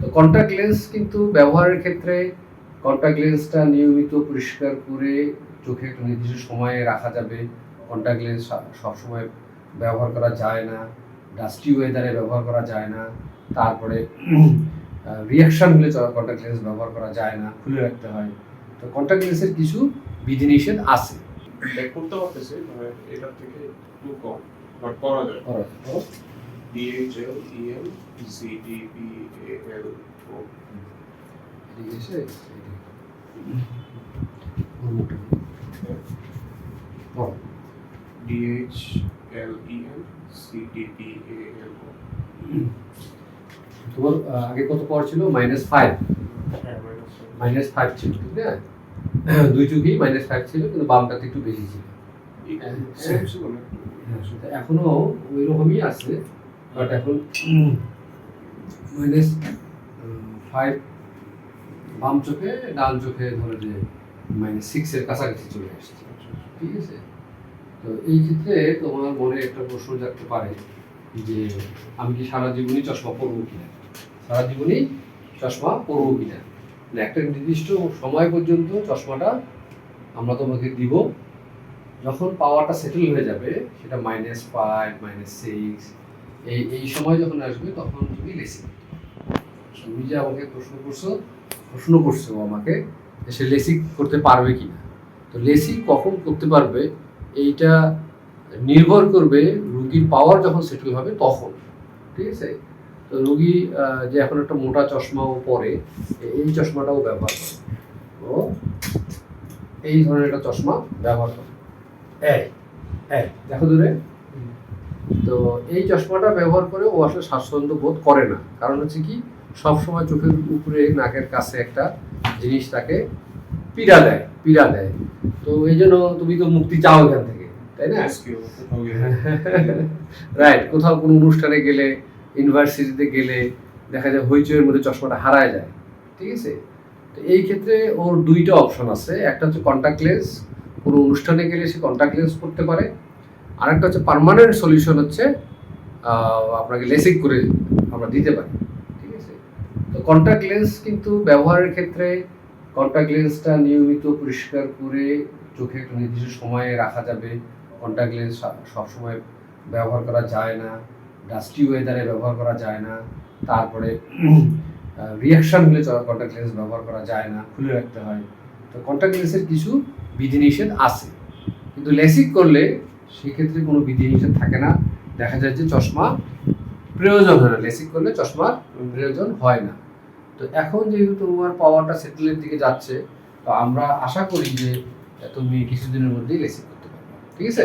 তো contact lens কিন্তু ব্যবহারের ক্ষেত্রে কন্ট্যাক্ট লেন্সটা নিয়মিত পরিষ্কার করে চোখে একটা নির্দিষ্ট সময়ে রাখা যাবে। কন্ট্যাক্ট লেন্স সবসময় ব্যবহার করা যায় না, ডাস্টি ওয়েদারে ব্যবহার করা যায় না, তারপরে রিয়াকশান হলে কন্ট্যাক্ট লেন্স ব্যবহার করা যায় না, খুলে রাখতে হয়। তো কন্ট্যাক্ট লেন্সের কিছু বিধিনিষেধ আছে। করতে পারতেছি এটার থেকে একটু কম, বাট করা যায়। DHLEM CDPAL ঠিক আছে, DHLEM CDPAL। তোমার আগে কত পাওয়ার ছিল? -5 -5 ছিল, ঠিক না? দুই চোখেই -5 ছিল, কিন্তু বামটাতে একটু বেশি ছিল। এখনো ওই রকমই আছে, বাট এখন -5 বাম চোখে, ডান চোখে ধরো যে -6 এর কাছাকাছি চলে আসছে। ঠিক আছে, তো এই ক্ষেত্রে তোমার মনে একটা প্রশ্ন জাগতে পারে যে আমি কি সারা জীবনই চশমা পরবো কিনা, সারা জীবনই চশমা পরবো কিনা। একটা নির্দিষ্ট সময় পর্যন্ত চশমাটা আমরা তোমাকে দিব, যখন পাওয়ারটা সেটেল হয়ে যাবে, সেটা -5 -6 এই সময় যখন আসবে, তখন তুমি লেসিং। তুমি যে আমাকে প্রশ্ন করছো আমাকে যে সে লেসিং করতে পারবে কিনা। তো লেসিং কখন করতে পারবে এইটা নির্ভর করবে রুগীর পাওয়ার যখন সেটেল হবে তখন। ঠিক আছে, তো রুগী যে এখন একটা মোটা চশমাও পরে, এই চশমাটাও ব্যবহার করে, ও এই ধরনের একটা চশমা ব্যবহার করে, দেখো দূরে। তো এই চশমাটা ব্যবহার করে ও আসলে স্বাচ্ছন্দ্য বোধ করে না, কারণ হচ্ছে কি, সবসময় চোখের উপরে নাকের কাছে একটা জিনিস তাকে পীড়া দেয়। তো এই জন্য তুমি তো মুক্তি চাও এখান থেকে, তাই না? রাইট, কোথাও কোনো অনুষ্ঠানে গেলে, ইউনিভার্সিটিতে গেলে দেখা যায় হইচইয়ের মধ্যে চশমাটা হারায় যায়। ঠিক আছে, তো এই ক্ষেত্রে ওর দুইটা অপশন আছে। একটা হচ্ছে কন্ট্যাক্ট লেন্স, কোনো অনুষ্ঠানে গেলে সে কন্ট্যাক্ট লেন্স পরতে পারে। আরেকটা হচ্ছে পার্মানেন্ট সলিউশন, হচ্ছে আপনাকে লেসিং করে আমরা দিতে পারি। ঠিক আছে, তো কন্ট্যাক্ট লেন্স কিন্তু ব্যবহারের ক্ষেত্রে কন্ট্যাক্ট লেন্সটা নিয়মিত পরিষ্কার করে চোখে একটা নির্দিষ্ট সময়ে রাখা যাবে। কন্ট্যাক্ট লেন্স সবসময় ব্যবহার করা যায় না, ডাস্টি ওয়েদারে ব্যবহার করা যায় না, তারপরে রিয়াকশান হলে কন্ট্যাক্ট লেন্স ব্যবহার করা যায় না, খুলে রাখতে হয়। তো কন্ট্যাক্ট লেন্সের কিছু বিধিনিষেধ আছে, কিন্তু লেসিং করলে সেক্ষেত্রে কোনো বিধিনিষেধ থাকে না। দেখা যায় যে চশমা প্রয়োজন হয় না, লেসিং করলে চশমার প্রয়োজন হয় না। তো এখন যেহেতু তোমার পাওয়ারটা সেটেলের দিকে যাচ্ছে, তো আমরা আশা করি যে তুমি কিছুদিনের মধ্যেই লেসিং করতে পারবে। ঠিক আছে।